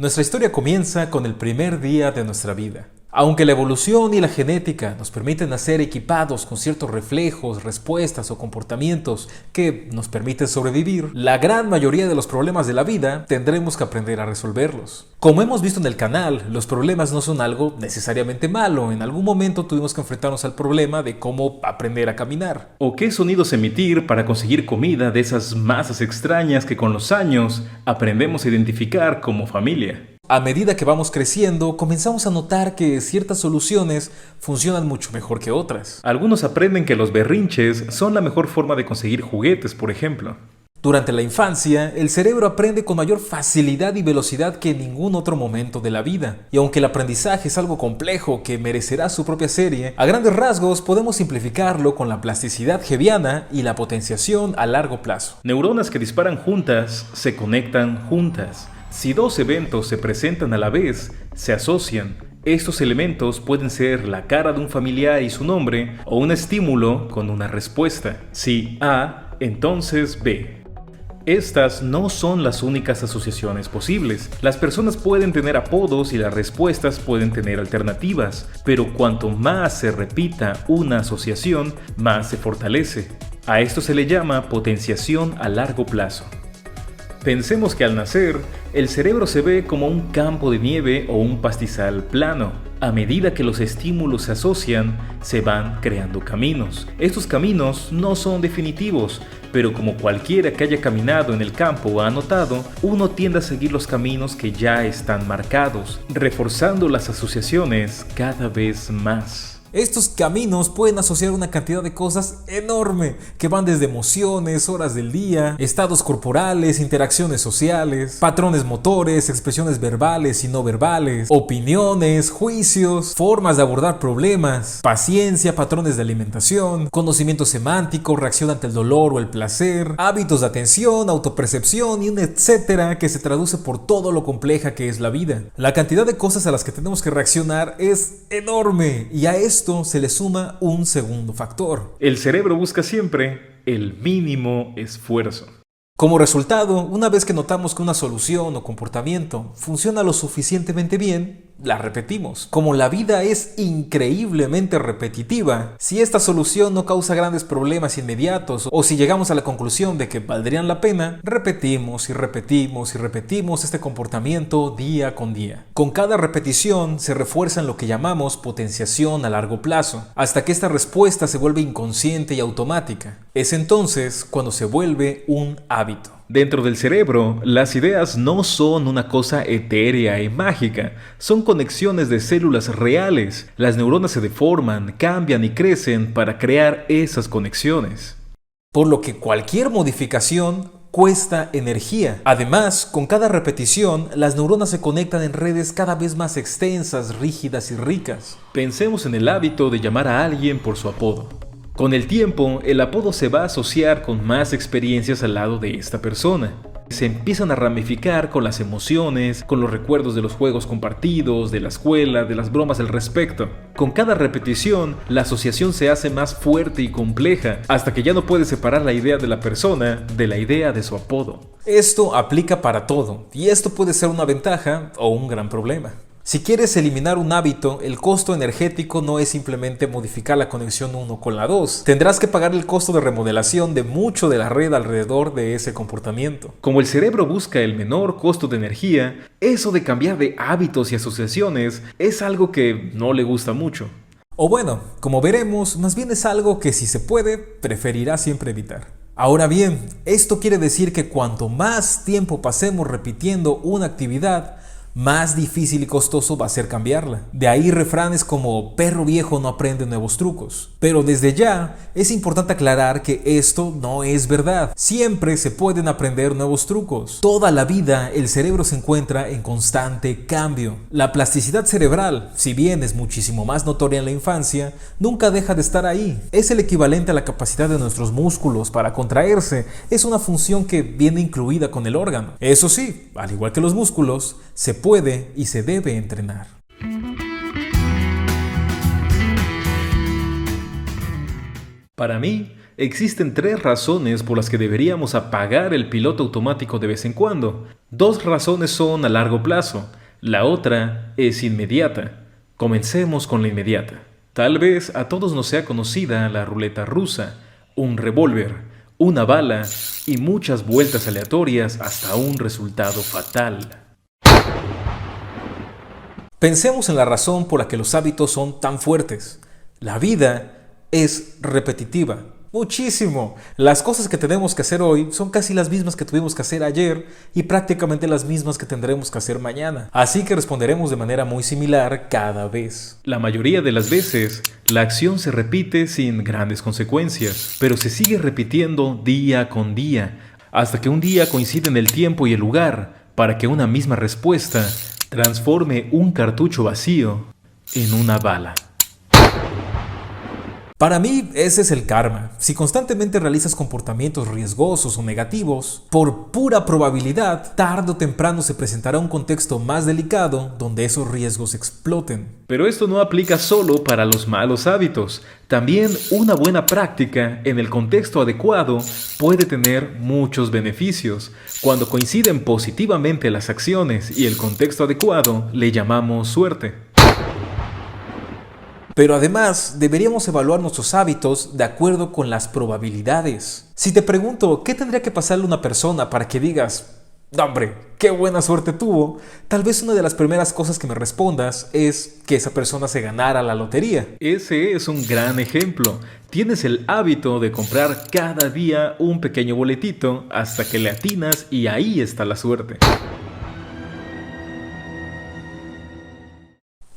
Nuestra historia comienza con el primer día de nuestra vida. Aunque la evolución y la genética nos permiten nacer equipados con ciertos reflejos, respuestas o comportamientos que nos permiten sobrevivir, la gran mayoría de los problemas de la vida tendremos que aprender a resolverlos. Como hemos visto en el canal, los problemas no son algo necesariamente malo. En algún momento tuvimos que enfrentarnos al problema de cómo aprender a caminar. O qué sonidos emitir para conseguir comida de esas masas extrañas que con los años aprendemos a identificar como familia. A medida que vamos creciendo, comenzamos a notar que ciertas soluciones funcionan mucho mejor que otras. Algunos aprenden que los berrinches son la mejor forma de conseguir juguetes, por ejemplo. Durante la infancia, el cerebro aprende con mayor facilidad y velocidad que en ningún otro momento de la vida. Y aunque el aprendizaje es algo complejo que merecerá su propia serie, a grandes rasgos podemos simplificarlo con la plasticidad hebbiana y la potenciación a largo plazo. Neuronas que disparan juntas se conectan juntas. Si dos eventos se presentan a la vez, se asocian. Estos elementos pueden ser la cara de un familiar y su nombre, o un estímulo con una respuesta. Si A, entonces B. Estas no son las únicas asociaciones posibles. Las personas pueden tener apodos y las respuestas pueden tener alternativas, pero cuanto más se repita una asociación, más se fortalece. A esto se le llama potenciación a largo plazo. Pensemos que al nacer, el cerebro se ve como un campo de nieve o un pastizal plano. A medida que los estímulos se asocian, se van creando caminos. Estos caminos no son definitivos, pero como cualquiera que haya caminado en el campo ha notado, uno tiende a seguir los caminos que ya están marcados, reforzando las asociaciones cada vez más. Estos caminos pueden asociar una cantidad de cosas enorme, que van desde emociones, horas del día, estados corporales, interacciones sociales, patrones motores, expresiones verbales y no verbales, opiniones, juicios, formas de abordar problemas, paciencia, patrones de alimentación, conocimiento semántico, reacción ante el dolor o el placer, hábitos de atención, autopercepción y un etcétera que se traduce por todo lo compleja que es la vida. La cantidad de cosas a las que tenemos que reaccionar es enorme, y a esto se le suma un segundo factor. El cerebro busca siempre el mínimo esfuerzo. Como resultado, una vez que notamos que una solución o comportamiento funciona lo suficientemente bien, la repetimos. Como la vida es increíblemente repetitiva, si esta solución no causa grandes problemas inmediatos o si llegamos a la conclusión de que valdrían la pena, repetimos y repetimos y repetimos este comportamiento día con día. Con cada repetición se refuerza en lo que llamamos potenciación a largo plazo, hasta que esta respuesta se vuelve inconsciente y automática. Es entonces cuando se vuelve un hábito. Dentro del cerebro, las ideas no son una cosa etérea y mágica, son conexiones de células reales. Las neuronas se deforman, cambian y crecen para crear esas conexiones. Por lo que cualquier modificación cuesta energía. Además, con cada repetición, las neuronas se conectan en redes cada vez más extensas, rígidas y ricas. Pensemos en el hábito de llamar a alguien por su apodo. Con el tiempo, el apodo se va a asociar con más experiencias al lado de esta persona. Se empiezan a ramificar con las emociones, con los recuerdos de los juegos compartidos, de la escuela, de las bromas al respecto. Con cada repetición, la asociación se hace más fuerte y compleja, hasta que ya no puede separar la idea de la persona de la idea de su apodo. Esto aplica para todo, y esto puede ser una ventaja o un gran problema. Si quieres eliminar un hábito, el costo energético no es simplemente modificar la conexión 1 con la 2. Tendrás que pagar el costo de remodelación de mucho de la red alrededor de ese comportamiento. Como el cerebro busca el menor costo de energía, eso de cambiar de hábitos y asociaciones es algo que no le gusta mucho. O bueno, como veremos, más bien es algo que si se puede, preferirá siempre evitar. Ahora bien, esto quiere decir que cuanto más tiempo pasemos repitiendo una actividad, más difícil y costoso va a ser cambiarla. De ahí refranes como perro viejo no aprende nuevos trucos. Pero desde ya es importante aclarar que esto no es verdad. Siempre se pueden aprender nuevos trucos. Toda la vida el cerebro se encuentra en constante cambio. La plasticidad cerebral, si bien es muchísimo más notoria en la infancia, nunca deja de estar ahí. Es el equivalente a la capacidad de nuestros músculos para contraerse. Es una función que viene incluida con el órgano. Eso sí, al igual que los músculos, se puede y se debe entrenar. Para mí, Existen 3 razones por las que deberíamos apagar el piloto automático de vez en cuando. 2 razones son a largo plazo, la otra es inmediata. Comencemos con la inmediata. Tal vez a todos nos sea conocida la ruleta rusa, un revólver, una bala y muchas vueltas aleatorias hasta un resultado fatal. Pensemos en la razón por la que los hábitos son tan fuertes. La vida es repetitiva. Muchísimo. Las cosas que tenemos que hacer hoy son casi las mismas que tuvimos que hacer ayer y prácticamente las mismas que tendremos que hacer mañana. Así que responderemos de manera muy similar cada vez. La mayoría de las veces, la acción se repite sin grandes consecuencias, pero se sigue repitiendo día con día, hasta que un día coinciden el tiempo y el lugar para que una misma respuesta transforme un cartucho vacío en una bala. Para mí, ese es el karma. Si constantemente realizas comportamientos riesgosos o negativos, por pura probabilidad, tarde o temprano se presentará un contexto más delicado donde esos riesgos exploten. Pero esto no aplica solo para los malos hábitos. También una buena práctica en el contexto adecuado puede tener muchos beneficios. Cuando coinciden positivamente las acciones y el contexto adecuado, le llamamos suerte. Pero además, deberíamos evaluar nuestros hábitos de acuerdo con las probabilidades. Si te pregunto, ¿qué tendría que pasarle a una persona para que digas, ¡no, hombre, qué buena suerte tuvo! Tal vez una de las primeras cosas que me respondas es que esa persona se ganara la lotería. Ese es un gran ejemplo. Tienes el hábito de comprar cada día un pequeño boletito hasta que le atinas y ahí está la suerte.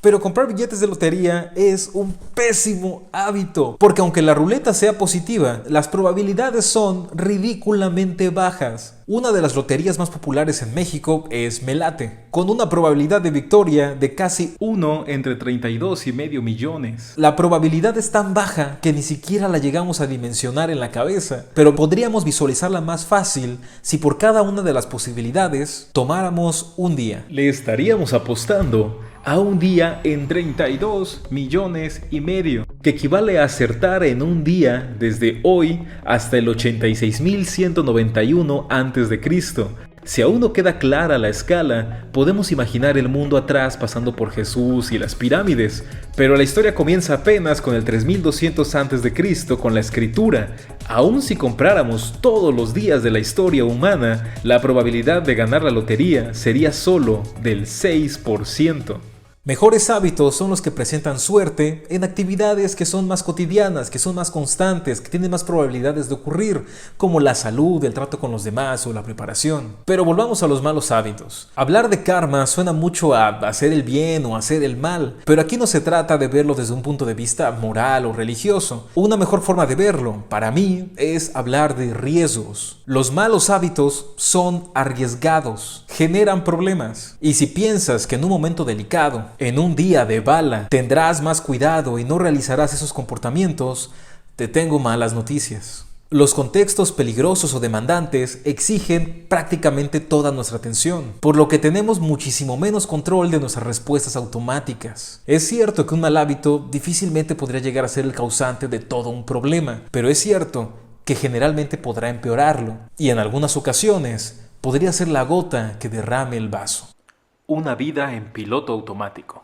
Pero comprar billetes de lotería es un pésimo hábito, porque aunque la ruleta sea positiva, las probabilidades son ridículamente bajas. Una de las loterías más populares en México es Melate, con una probabilidad de victoria de casi 1 entre 32,5 millones. La probabilidad es tan baja que ni siquiera la llegamos a dimensionar en la cabeza, pero podríamos visualizarla más fácil si por cada una de las posibilidades tomáramos un día. Le estaríamos apostando a un día en 32,5 millones, que equivale a acertar en un día desde hoy hasta el 86.191 a.C. Si aún no queda clara la escala, podemos imaginar el mundo atrás pasando por Jesús y las pirámides, pero la historia comienza apenas con el 3200 a.C. con la escritura. Aún si compráramos todos los días de la historia humana, la probabilidad de ganar la lotería sería solo del 6%. Mejores hábitos son los que presentan suerte en actividades que son más cotidianas, que son más constantes, que tienen más probabilidades de ocurrir, como la salud, el trato con los demás o la preparación. Pero volvamos a los malos hábitos. Hablar de karma suena mucho a hacer el bien o hacer el mal, pero aquí no se trata de verlo desde un punto de vista moral o religioso. Una mejor forma de verlo, para mí, es hablar de riesgos. Los malos hábitos son arriesgados, generan problemas. Y si piensas que en un momento delicado, en un día de bala, tendrás más cuidado y no realizarás esos comportamientos, te tengo malas noticias. Los contextos peligrosos o demandantes exigen prácticamente toda nuestra atención, por lo que tenemos muchísimo menos control de nuestras respuestas automáticas. Es cierto que un mal hábito difícilmente podría llegar a ser el causante de todo un problema, pero es cierto que generalmente podrá empeorarlo, y en algunas ocasiones podría ser la gota que derrame el vaso. Una vida en piloto automático.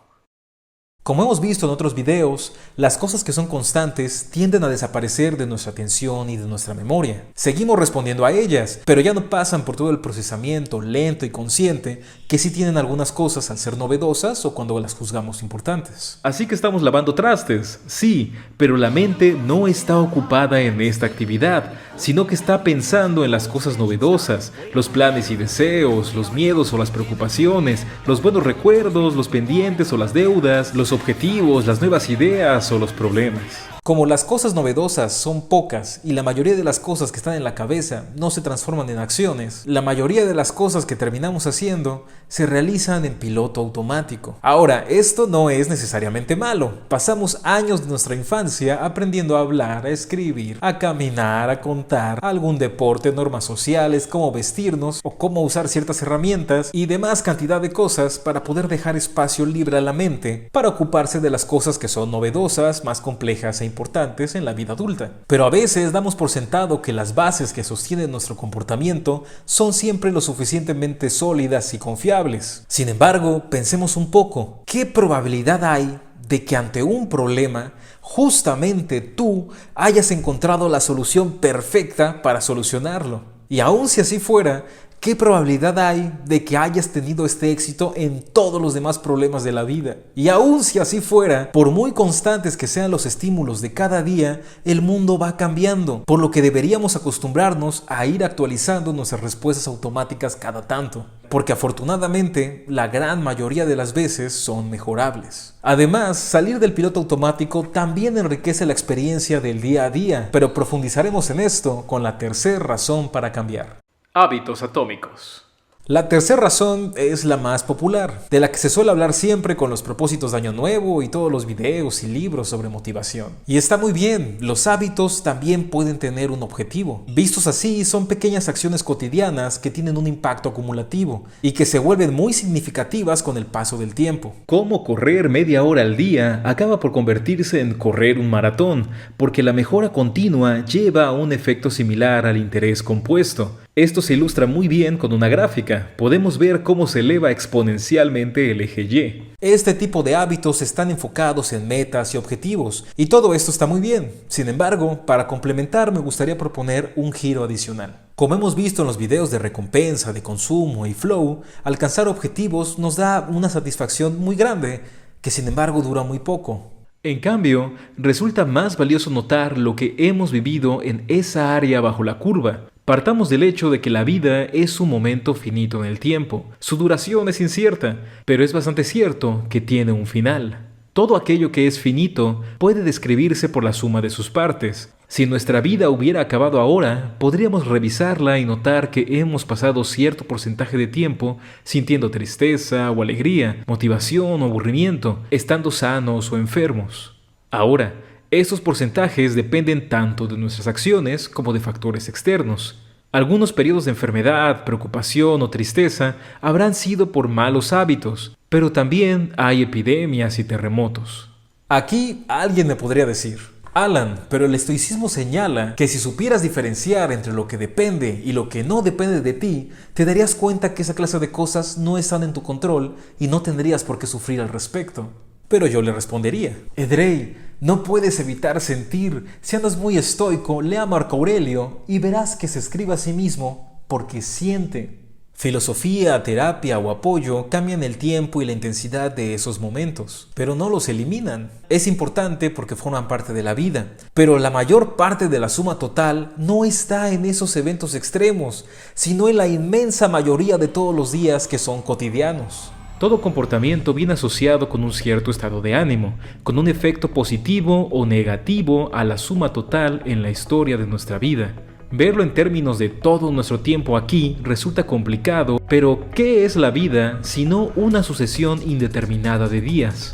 Como hemos visto en otros videos, las cosas que son constantes tienden a desaparecer de nuestra atención y de nuestra memoria. Seguimos respondiendo a ellas, pero ya no pasan por todo el procesamiento lento y consciente que sí tienen algunas cosas al ser novedosas o cuando las juzgamos importantes. Así que estamos lavando trastes, sí, pero la mente no está ocupada en esta actividad, sino que está pensando en las cosas novedosas, los planes y deseos, los miedos o las preocupaciones, los buenos recuerdos, los pendientes o las deudas, los objetivos, las nuevas ideas o los problemas. Como las cosas novedosas son pocas y la mayoría de las cosas que están en la cabeza no se transforman en acciones, la mayoría de las cosas que terminamos haciendo se realizan en piloto automático. Ahora, esto no es necesariamente malo. Pasamos años de nuestra infancia aprendiendo a hablar, a escribir, a caminar, a contar, algún deporte, normas sociales, cómo vestirnos o cómo usar ciertas herramientas y demás cantidad de cosas para poder dejar espacio libre a la mente para ocuparse de las cosas que son novedosas, más complejas e importantes. importantes en la vida adulta. Pero a veces damos por sentado que las bases que sostienen nuestro comportamiento son siempre lo suficientemente sólidas y confiables. Sin embargo, pensemos un poco, ¿qué probabilidad hay de que ante un problema, justamente tú hayas encontrado la solución perfecta para solucionarlo? Y aun si así fuera, ¿qué probabilidad hay de que hayas tenido este éxito en todos los demás problemas de la vida? Y aun si así fuera, por muy constantes que sean los estímulos de cada día, el mundo va cambiando, por lo que deberíamos acostumbrarnos a ir actualizando nuestras respuestas automáticas cada tanto, porque afortunadamente la gran mayoría de las veces son mejorables. Además, salir del piloto automático también enriquece la experiencia del día a día, pero profundizaremos en esto con la tercera razón para cambiar. Hábitos atómicos. La tercera razón es la más popular, de la que se suele hablar siempre con los propósitos de Año Nuevo y todos los videos y libros sobre motivación. Y está muy bien, los hábitos también pueden tener un objetivo. Vistos así, son pequeñas acciones cotidianas que tienen un impacto acumulativo y que se vuelven muy significativas con el paso del tiempo. Cómo correr media hora al día acaba por convertirse en correr un maratón, porque la mejora continua lleva a un efecto similar al interés compuesto. Esto se ilustra muy bien con una gráfica. Podemos ver cómo se eleva exponencialmente el eje Y. Este tipo de hábitos están enfocados en metas y objetivos, y todo esto está muy bien. Sin embargo, para complementar me gustaría proponer un giro adicional. Como hemos visto en los videos de recompensa, de consumo y flow, alcanzar objetivos nos da una satisfacción muy grande, que sin embargo dura muy poco. En cambio, resulta más valioso notar lo que hemos vivido en esa área bajo la curva. Partamos del hecho de que la vida es un momento finito en el tiempo. Su duración es incierta, pero es bastante cierto que tiene un final. Todo aquello que es finito puede describirse por la suma de sus partes. Si nuestra vida hubiera acabado ahora, podríamos revisarla y notar que hemos pasado cierto porcentaje de tiempo sintiendo tristeza o alegría, motivación o aburrimiento, estando sanos o enfermos. Ahora, estos porcentajes dependen tanto de nuestras acciones como de factores externos. Algunos periodos de enfermedad, preocupación o tristeza habrán sido por malos hábitos, pero también hay epidemias y terremotos. Aquí alguien me podría decir: Alan, pero el estoicismo señala que si supieras diferenciar entre lo que depende y lo que no depende de ti, te darías cuenta que esa clase de cosas no están en tu control y no tendrías por qué sufrir al respecto. Pero yo le respondería: Edrey, no puedes evitar sentir. Si andas muy estoico, lea a Marco Aurelio y verás que se escribe a sí mismo porque siente. Filosofía, terapia o apoyo cambian el tiempo y la intensidad de esos momentos, pero no los eliminan. Es importante porque forman parte de la vida, pero la mayor parte de la suma total no está en esos eventos extremos, sino en la inmensa mayoría de todos los días que son cotidianos. Todo comportamiento viene asociado con un cierto estado de ánimo, con un efecto positivo o negativo a la suma total en la historia de nuestra vida. Verlo en términos de todo nuestro tiempo aquí resulta complicado, pero ¿qué es la vida sino una sucesión indeterminada de días?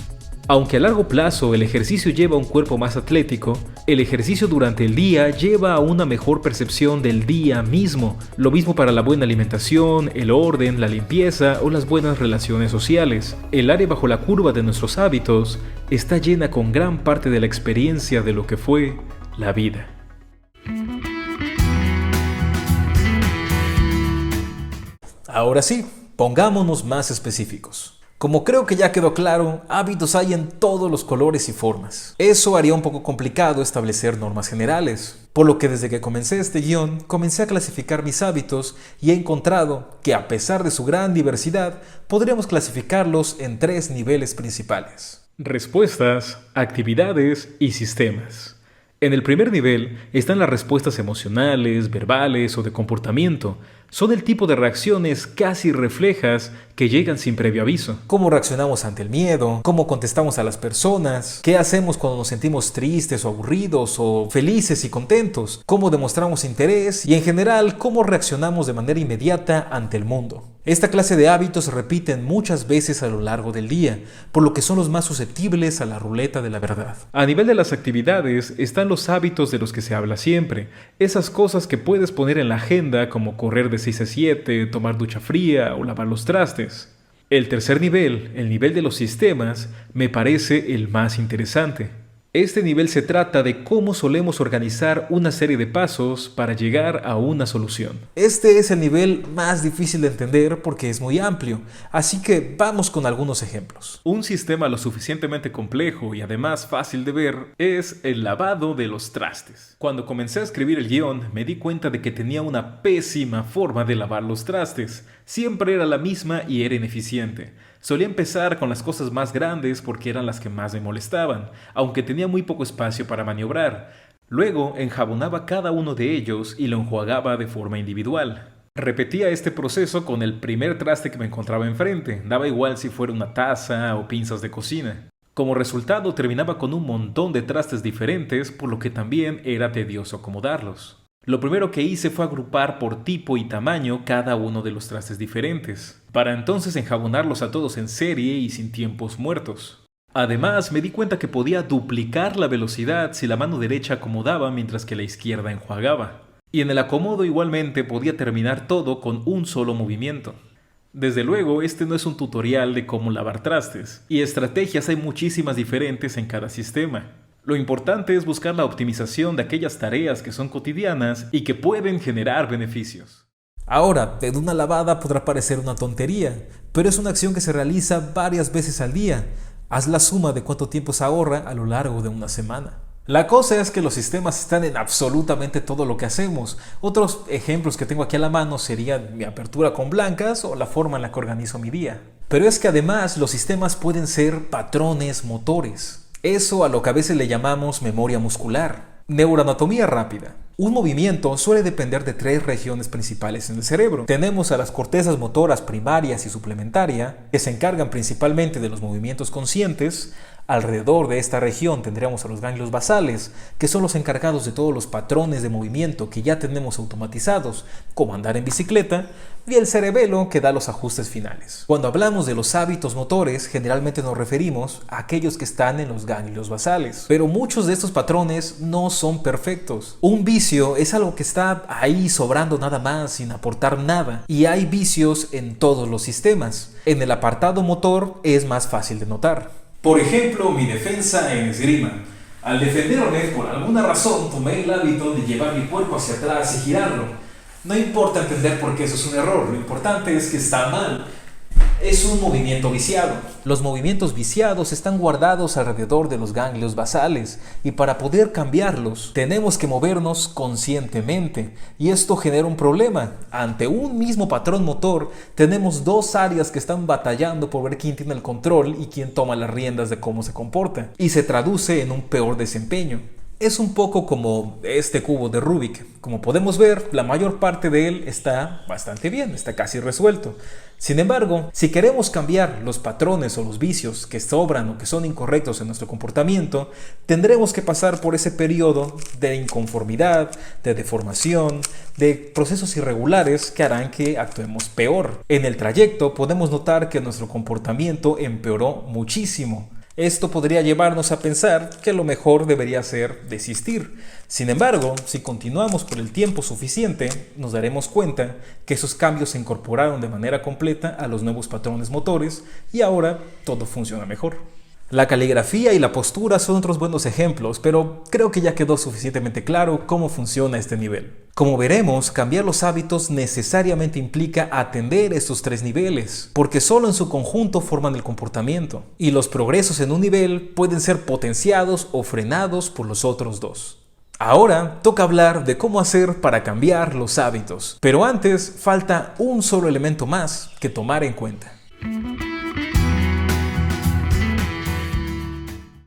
Aunque a largo plazo el ejercicio lleva a un cuerpo más atlético, el ejercicio durante el día lleva a una mejor percepción del día mismo. Lo mismo para la buena alimentación, el orden, la limpieza o las buenas relaciones sociales. El área bajo la curva de nuestros hábitos está llena con gran parte de la experiencia de lo que fue la vida. Ahora sí, pongámonos más específicos. Como creo que ya quedó claro, hábitos hay en todos los colores y formas. Eso haría un poco complicado establecer normas generales, por lo que desde que comencé este guión, comencé a clasificar mis hábitos y he encontrado que a pesar de su gran diversidad, podríamos clasificarlos en 3 niveles principales. Respuestas, actividades y sistemas. En el primer nivel están las respuestas emocionales, verbales o de comportamiento. Son el tipo de reacciones casi reflejas que llegan sin previo aviso. Cómo reaccionamos ante el miedo, cómo contestamos a las personas, qué hacemos cuando nos sentimos tristes o aburridos o felices y contentos, cómo demostramos interés y en general cómo reaccionamos de manera inmediata ante el mundo. Esta clase de hábitos se repiten muchas veces a lo largo del día, por lo que son los más susceptibles a la ruleta de la verdad. A nivel de las actividades están los hábitos de los que se habla siempre, esas cosas que puedes poner en la agenda como correr de 6 a 7, tomar ducha fría o lavar los trastes. El tercer nivel, el nivel de los sistemas, me parece el más interesante. Este nivel se trata de cómo solemos organizar una serie de pasos para llegar a una solución. Este es el nivel más difícil de entender porque es muy amplio, así que vamos con algunos ejemplos. Un sistema lo suficientemente complejo y además fácil de ver es el lavado de los trastes. Cuando comencé a escribir el guión, me di cuenta de que tenía una pésima forma de lavar los trastes. Siempre era la misma y era ineficiente. Solía empezar con las cosas más grandes porque eran las que más me molestaban, aunque tenía muy poco espacio para maniobrar. Luego enjabonaba cada uno de ellos y lo enjuagaba de forma individual. Repetía este proceso con el primer traste que me encontraba enfrente, daba igual si fuera una taza o pinzas de cocina. Como resultado terminaba con un montón de trastes diferentes, por lo que también era tedioso acomodarlos. Lo primero que hice fue agrupar por tipo y tamaño cada uno de los trastes diferentes, para entonces enjabonarlos a todos en serie y sin tiempos muertos. Además, me di cuenta que podía duplicar la velocidad si la mano derecha acomodaba mientras que la izquierda enjuagaba. Y en el acomodo igualmente podía terminar todo con un solo movimiento. Desde luego, este no es un tutorial de cómo lavar trastes, y estrategias hay muchísimas diferentes en cada sistema. Lo importante es buscar la optimización de aquellas tareas que son cotidianas y que pueden generar beneficios. Ahora, en una lavada podrá parecer una tontería, pero es una acción que se realiza varias veces al día. Haz la suma de cuánto tiempo se ahorra a lo largo de una semana. La cosa es que los sistemas están en absolutamente todo lo que hacemos. Otros ejemplos que tengo aquí a la mano serían mi apertura con blancas o la forma en la que organizo mi día. Pero es que además los sistemas pueden ser patrones motores. Eso a lo que a veces le llamamos memoria muscular. Neuroanatomía rápida. Un movimiento suele depender de 3 regiones principales en el cerebro. Tenemos a las cortezas motoras primarias y suplementaria, que se encargan principalmente de los movimientos conscientes. Alrededor de esta región tendríamos a los ganglios basales, que son los encargados de todos los patrones de movimiento que ya tenemos automatizados, como andar en bicicleta, y el cerebelo, que da los ajustes finales. Cuando hablamos de los hábitos motores, generalmente nos referimos a aquellos que están en los ganglios basales. Pero muchos de estos patrones no son perfectos. Un vicio es algo que está ahí sobrando nada más, sin aportar nada. Y hay vicios en todos los sistemas. En el apartado motor es más fácil de notar. Por ejemplo, mi defensa en esgrima. Al defenderme, por alguna razón, tomé el hábito de llevar mi cuerpo hacia atrás y girarlo. No importa entender por qué eso es un error, lo importante es que está mal. Es un movimiento viciado. Los movimientos viciados están guardados alrededor de los ganglios basales y para poder cambiarlos tenemos que movernos conscientemente y esto genera un problema. Ante un mismo patrón motor tenemos 2 áreas que están batallando por ver quién tiene el control y quién toma las riendas de cómo se comporta y se traduce en un peor desempeño. Es un poco como este cubo de Rubik. Como podemos ver, la mayor parte de él está bastante bien, está casi resuelto. Sin embargo, si queremos cambiar los patrones o los vicios que sobran o que son incorrectos en nuestro comportamiento, tendremos que pasar por ese periodo de inconformidad, de deformación, de procesos irregulares que harán que actuemos peor. En el trayecto podemos notar que nuestro comportamiento empeoró muchísimo. Esto podría llevarnos a pensar que lo mejor debería ser desistir. Sin embargo, si continuamos por el tiempo suficiente, nos daremos cuenta que esos cambios se incorporaron de manera completa a los nuevos patrones motores y ahora todo funciona mejor. La caligrafía y la postura son otros buenos ejemplos, pero creo que ya quedó suficientemente claro cómo funciona este nivel. Como veremos, cambiar los hábitos necesariamente implica atender estos 3 niveles, porque solo en su conjunto forman el comportamiento, y los progresos en un nivel pueden ser potenciados o frenados por los otros 2. Ahora toca hablar de cómo hacer para cambiar los hábitos, pero antes falta un solo elemento más que tomar en cuenta.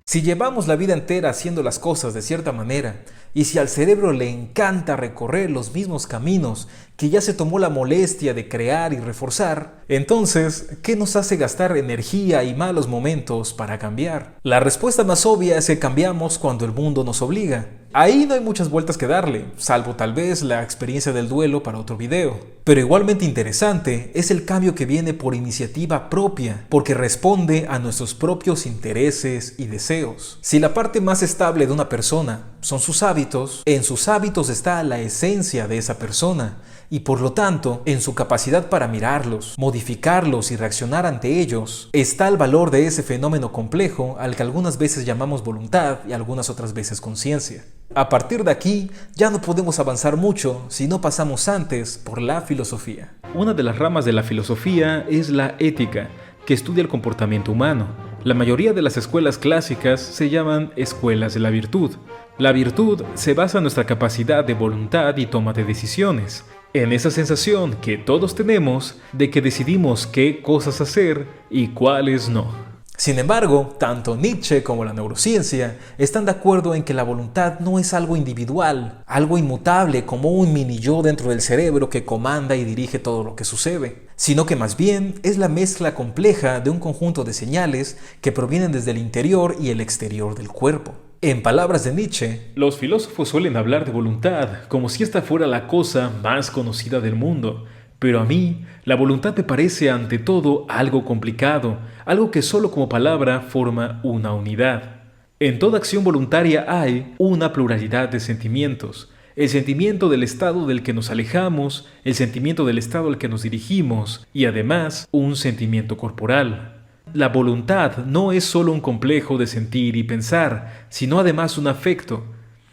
Si llevamos la vida entera haciendo las cosas de cierta manera, y si al cerebro le encanta recorrer los mismos caminos que ya se tomó la molestia de crear y reforzar, entonces, ¿qué nos hace gastar energía y malos momentos para cambiar? La respuesta más obvia es que cambiamos cuando el mundo nos obliga. Ahí no hay muchas vueltas que darle, salvo tal vez la experiencia del duelo para otro video. Pero igualmente interesante es el cambio que viene por iniciativa propia, porque responde a nuestros propios intereses y deseos. Si la parte más estable de una persona son sus hábitos, en sus hábitos está la esencia de esa persona. y por lo tanto, en su capacidad para mirarlos, modificarlos y reaccionar ante ellos, está el valor de ese fenómeno complejo al que algunas veces llamamos voluntad y algunas otras veces conciencia. A partir de aquí, ya no podemos avanzar mucho si no pasamos antes por la filosofía. Una de las ramas de la filosofía es la ética, que estudia el comportamiento humano. La mayoría de las escuelas clásicas se llaman escuelas de la virtud. La virtud se basa en nuestra capacidad de voluntad y toma de decisiones, en esa sensación que todos tenemos de que decidimos qué cosas hacer y cuáles no. Sin embargo, tanto Nietzsche como la neurociencia están de acuerdo en que la voluntad no es algo individual, algo inmutable como un mini yo dentro del cerebro que comanda y dirige todo lo que sucede, sino que más bien es la mezcla compleja de un conjunto de señales que provienen desde el interior y el exterior del cuerpo. En palabras de Nietzsche, los filósofos suelen hablar de voluntad como si esta fuera la cosa más conocida del mundo. Pero a mí, la voluntad me parece ante todo algo complicado, algo que solo como palabra forma una unidad. En toda acción voluntaria hay una pluralidad de sentimientos. El sentimiento del estado del que nos alejamos, el sentimiento del estado al que nos dirigimos y además un sentimiento corporal. La voluntad no es solo un complejo de sentir y pensar, sino además un afecto.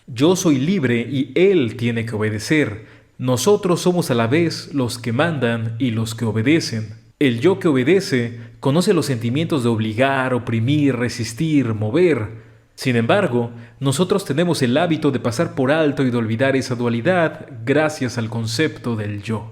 Yo soy libre y él tiene que obedecer. Nosotros somos a la vez los que mandan y los que obedecen. El yo que obedece conoce los sentimientos de obligar, oprimir, resistir, mover. Sin embargo, nosotros tenemos el hábito de pasar por alto y de olvidar esa dualidad gracias al concepto del yo.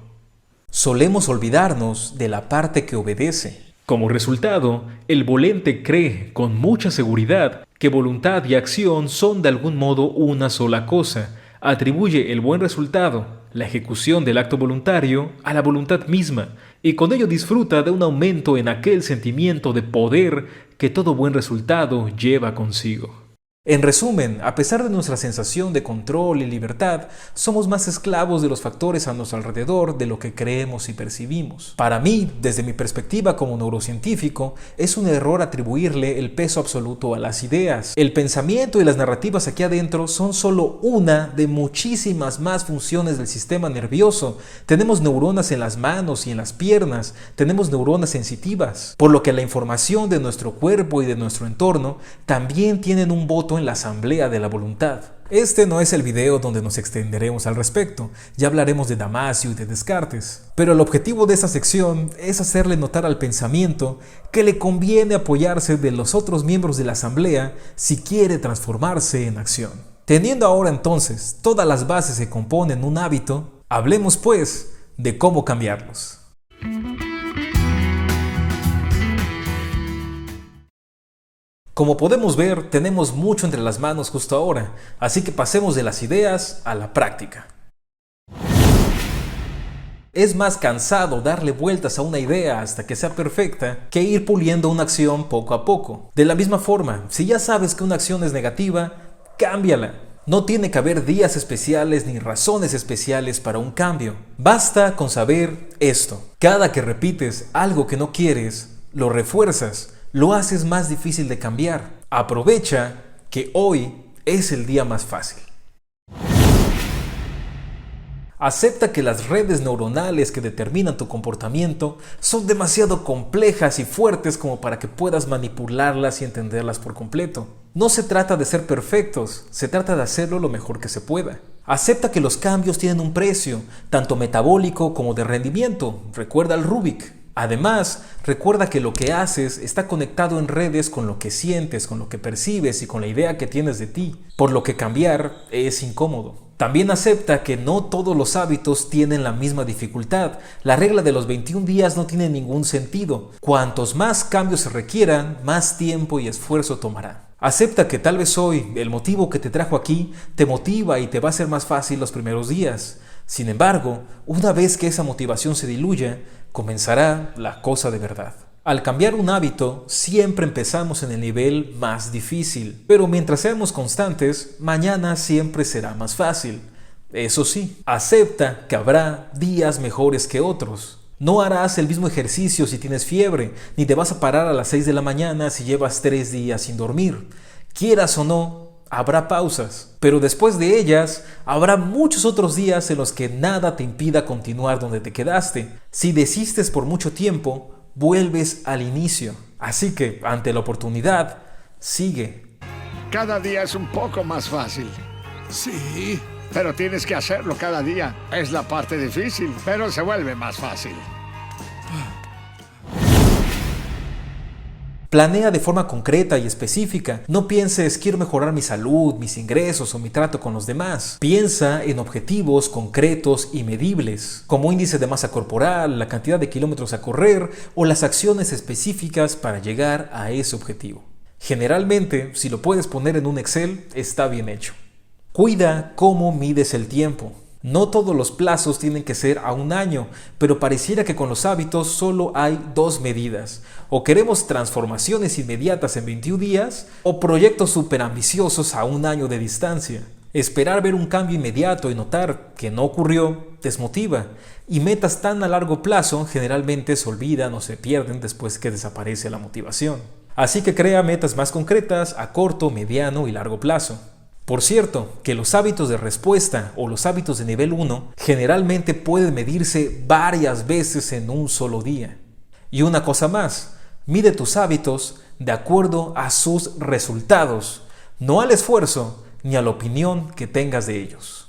Solemos olvidarnos de la parte que obedece. Como resultado, el volente cree con mucha seguridad que voluntad y acción son de algún modo una sola cosa. Atribuye el buen resultado, la ejecución del acto voluntario, a la voluntad misma, y con ello disfruta de un aumento en aquel sentimiento de poder que todo buen resultado lleva consigo. En resumen, a pesar de nuestra sensación de control y libertad, somos más esclavos de los factores a nuestro alrededor de lo que creemos y percibimos. Para mí, desde mi perspectiva como neurocientífico, es un error atribuirle el peso absoluto a las ideas. El pensamiento y las narrativas aquí adentro son solo una de muchísimas más funciones del sistema nervioso. Tenemos neuronas en las manos y en las piernas, tenemos neuronas sensitivas, por lo que la información de nuestro cuerpo y de nuestro entorno también tienen un voto en la asamblea de la voluntad. Este no es el video donde nos extenderemos al respecto, ya hablaremos de Damasio y de Descartes, pero el objetivo de esta sección es hacerle notar al pensamiento que le conviene apoyarse de los otros miembros de la asamblea si quiere transformarse en acción. Teniendo ahora entonces todas las bases que componen un hábito, hablemos pues de cómo cambiarlos. Como podemos ver, tenemos mucho entre las manos justo ahora, así que pasemos de las ideas a la práctica. Es más cansado darle vueltas a una idea hasta que sea perfecta que ir puliendo una acción poco a poco. De la misma forma, si ya sabes que una acción es negativa, cámbiala. No tiene que haber días especiales ni razones especiales para un cambio. Basta con saber esto. Cada que repites algo que no quieres, lo refuerzas. Lo haces más difícil de cambiar. Aprovecha que hoy es el día más fácil. Acepta que las redes neuronales que determinan tu comportamiento son demasiado complejas y fuertes como para que puedas manipularlas y entenderlas por completo. No se trata de ser perfectos, se trata de hacerlo lo mejor que se pueda. Acepta que los cambios tienen un precio, tanto metabólico como de rendimiento. Recuerda el Rubik. Además, recuerda que lo que haces está conectado en redes con lo que sientes, con lo que percibes y con la idea que tienes de ti, por lo que cambiar es incómodo. También acepta que no todos los hábitos tienen la misma dificultad. La regla de los 21 días no tiene ningún sentido. Cuantos más cambios se requieran, más tiempo y esfuerzo tomará. Acepta que tal vez hoy el motivo que te trajo aquí te motiva y te va a ser más fácil los primeros días. Sin embargo, una vez que esa motivación se diluya, comenzará la cosa de verdad. Al cambiar un hábito, siempre empezamos en el nivel más difícil, pero mientras seamos constantes, mañana siempre será más fácil. Eso sí, acepta que habrá días mejores que otros. No harás el mismo ejercicio si tienes fiebre, ni te vas a parar a las 6 de la mañana si llevas 3 días sin dormir. Quieras o no, habrá pausas, pero después de ellas habrá muchos otros días en los que nada te impida continuar donde te quedaste. Si desistes por mucho tiempo, vuelves al inicio. Así que, ante la oportunidad, sigue. Cada día es un poco más fácil. Sí. Pero tienes que hacerlo cada día. Es la parte difícil, pero se vuelve más fácil. Planea de forma concreta y específica. No pienses, quiero mejorar mi salud, mis ingresos o mi trato con los demás. Piensa en objetivos concretos y medibles, como índice de masa corporal, la cantidad de kilómetros a correr o las acciones específicas para llegar a ese objetivo. Generalmente, si lo puedes poner en un Excel, está bien hecho. Cuida cómo mides el tiempo. No todos los plazos tienen que ser a un año, pero pareciera que con los hábitos solo hay dos medidas. O queremos transformaciones inmediatas en 21 días, o proyectos superambiciosos a un año de distancia. Esperar ver un cambio inmediato y notar que no ocurrió desmotiva, y metas tan a largo plazo generalmente se olvidan o se pierden después que desaparece la motivación. Así que crea metas más concretas a corto, mediano y largo plazo. Por cierto, que los hábitos de respuesta o los hábitos de nivel 1 generalmente pueden medirse varias veces en un solo día. Y una cosa más, mide tus hábitos de acuerdo a sus resultados, no al esfuerzo ni a la opinión que tengas de ellos.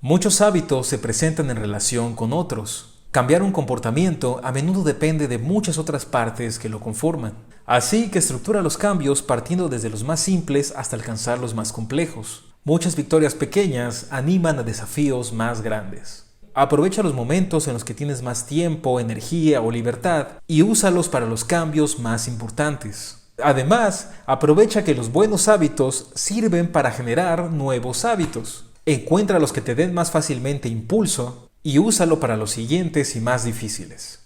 Muchos hábitos se presentan en relación con otros. Cambiar un comportamiento a menudo depende de muchas otras partes que lo conforman. Así que estructura los cambios partiendo desde los más simples hasta alcanzar los más complejos. Muchas victorias pequeñas animan a desafíos más grandes. Aprovecha los momentos en los que tienes más tiempo, energía o libertad y úsalos para los cambios más importantes. Además, aprovecha que los buenos hábitos sirven para generar nuevos hábitos. Encuentra los que te den más fácilmente impulso y úsalo para los siguientes y más difíciles.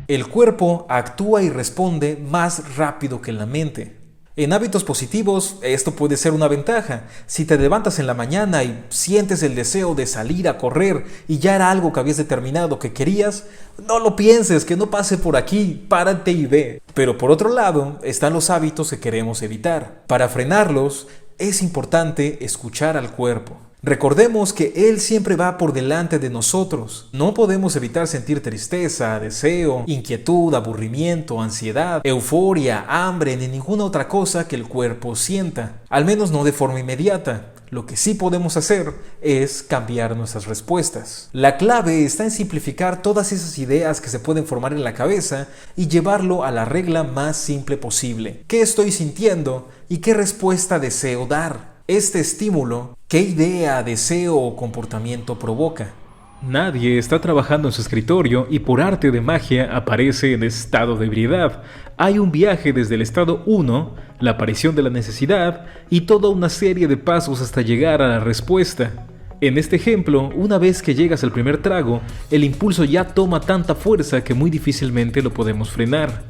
El cuerpo actúa y responde más rápido que la mente. En hábitos positivos, esto puede ser una ventaja. Si te levantas en la mañana y sientes el deseo de salir a correr y ya era algo que habías determinado que querías, no lo pienses, que no pase por aquí, párate y ve. Pero por otro lado, están los hábitos que queremos evitar. Para frenarlos, es importante escuchar al cuerpo. Recordemos que Él siempre va por delante de nosotros. No podemos evitar sentir tristeza, deseo, inquietud, aburrimiento, ansiedad, euforia, hambre, ni ninguna otra cosa que el cuerpo sienta. Al menos no de forma inmediata. Lo que sí podemos hacer es cambiar nuestras respuestas. La clave está en simplificar todas esas ideas que se pueden formar en la cabeza y llevarlo a la regla más simple posible. ¿Qué estoy sintiendo y qué respuesta deseo dar? Este estímulo, ¿qué idea, deseo o comportamiento provoca? Nadie está trabajando en su escritorio y por arte de magia aparece en estado de ebriedad. Hay un viaje desde el estado 1, la aparición de la necesidad, y toda una serie de pasos hasta llegar a la respuesta. En este ejemplo, una vez que llegas al primer trago, el impulso ya toma tanta fuerza que muy difícilmente lo podemos frenar.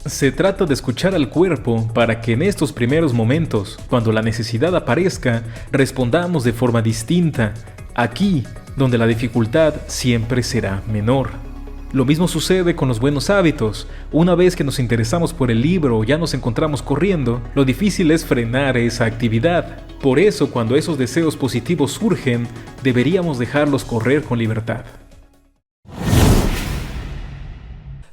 Se trata de escuchar al cuerpo para que en estos primeros momentos, cuando la necesidad aparezca, respondamos de forma distinta, aquí donde la dificultad siempre será menor. Lo mismo sucede con los buenos hábitos. Una vez que nos interesamos por el libro o ya nos encontramos corriendo, lo difícil es frenar esa actividad. Por eso, cuando esos deseos positivos surgen, deberíamos dejarlos correr con libertad.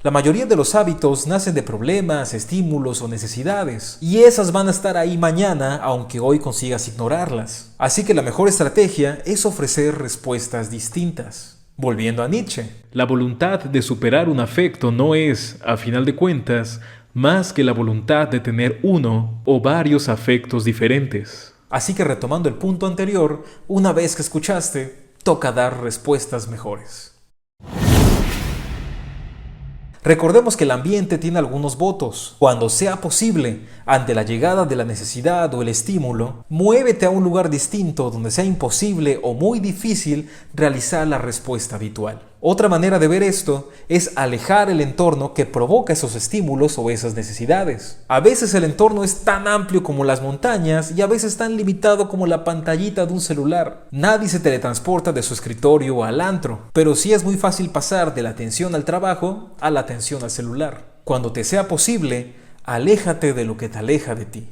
La mayoría de los hábitos nacen de problemas, estímulos o necesidades, y esas van a estar ahí mañana aunque hoy consigas ignorarlas. Así que la mejor estrategia es ofrecer respuestas distintas. Volviendo a Nietzsche. La voluntad de superar un afecto no es, a final de cuentas, más que la voluntad de tener uno o varios afectos diferentes. Así que retomando el punto anterior, una vez que escuchaste, toca dar respuestas mejores. Recordemos que el ambiente tiene algunos votos. Cuando sea posible, ante la llegada de la necesidad o el estímulo, muévete a un lugar distinto donde sea imposible o muy difícil realizar la respuesta habitual. Otra manera de ver esto es alejar el entorno que provoca esos estímulos o esas necesidades. A veces el entorno es tan amplio como las montañas y a veces tan limitado como la pantallita de un celular. Nadie se teletransporta de su escritorio al antro, pero sí es muy fácil pasar de la atención al trabajo a la atención al celular. Cuando te sea posible, Aléjate de lo que te aleja de ti.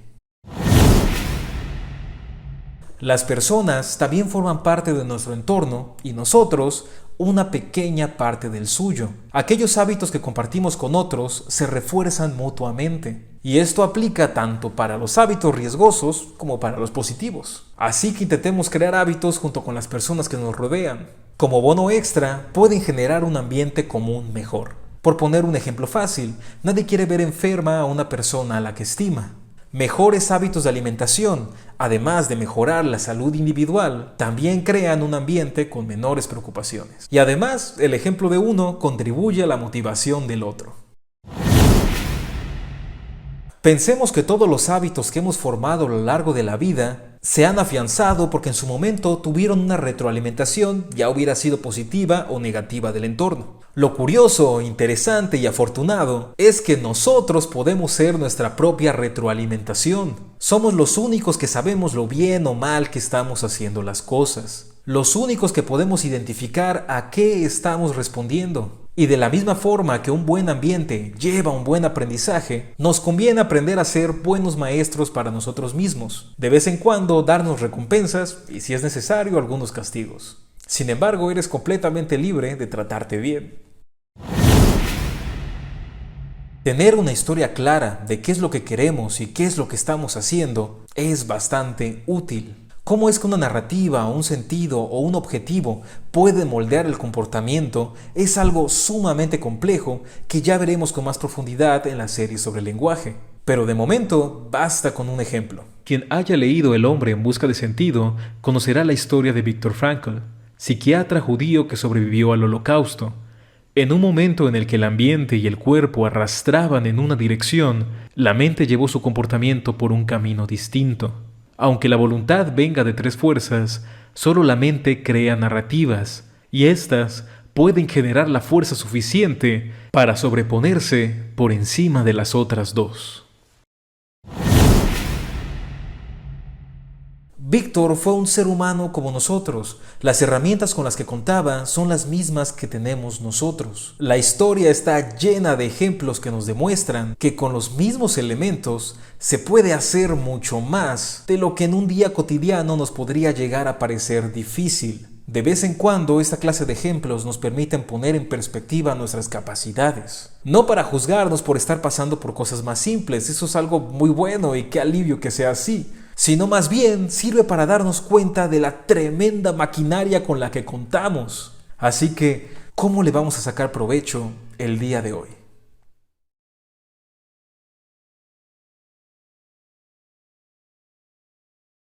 Las personas también forman parte de nuestro entorno y nosotros una pequeña parte del suyo. Aquellos hábitos que compartimos con otros se refuerzan mutuamente. Y esto aplica tanto para los hábitos riesgosos como para los positivos. Así que intentemos crear hábitos junto con las personas que nos rodean. Como bono extra, pueden generar un ambiente común mejor. Por poner un ejemplo fácil, nadie quiere ver enferma a una persona a la que estima. Mejores hábitos de alimentación, además de mejorar la salud individual, también crean un ambiente con menores preocupaciones. Y además, el ejemplo de uno contribuye a la motivación del otro. Pensemos que todos los hábitos que hemos formado a lo largo de la vida se han afianzado porque en su momento tuvieron una retroalimentación, ya hubiera sido positiva o negativa del entorno. Lo curioso, interesante y afortunado es que nosotros podemos ser nuestra propia retroalimentación. Somos los únicos que sabemos lo bien o mal que estamos haciendo las cosas. Los únicos que podemos identificar a qué estamos respondiendo. Y de la misma forma que un buen ambiente lleva un buen aprendizaje, nos conviene aprender a ser buenos maestros para nosotros mismos. De vez en cuando darnos recompensas y, si es necesario, algunos castigos. Sin embargo, eres completamente libre de tratarte bien. Tener una historia clara de qué es lo que queremos y qué es lo que estamos haciendo es bastante útil. ¿Cómo es que una narrativa, un sentido o un objetivo puede moldear el comportamiento? Es algo sumamente complejo que ya veremos con más profundidad en la serie sobre el lenguaje. Pero de momento, basta con un ejemplo. Quien haya leído El hombre en busca de sentido conocerá la historia de Viktor Frankl, psiquiatra judío que sobrevivió al Holocausto. En un momento en el que el ambiente y el cuerpo arrastraban en una dirección, la mente llevó su comportamiento por un camino distinto. Aunque la voluntad venga de tres fuerzas, solo la mente crea narrativas, y éstas pueden generar la fuerza suficiente para sobreponerse por encima de las otras dos. Víctor fue un ser humano como nosotros. Las herramientas con las que contaba son las mismas que tenemos nosotros. La historia está llena de ejemplos que nos demuestran que con los mismos elementos se puede hacer mucho más de lo que en un día cotidiano nos podría llegar a parecer difícil. De vez en cuando, esta clase de ejemplos nos permiten poner en perspectiva nuestras capacidades. No para juzgarnos por estar pasando por cosas más simples, eso es algo muy bueno y qué alivio que sea así, sino más bien sirve para darnos cuenta de la tremenda maquinaria con la que contamos. Así que, ¿cómo le vamos a sacar provecho el día de hoy?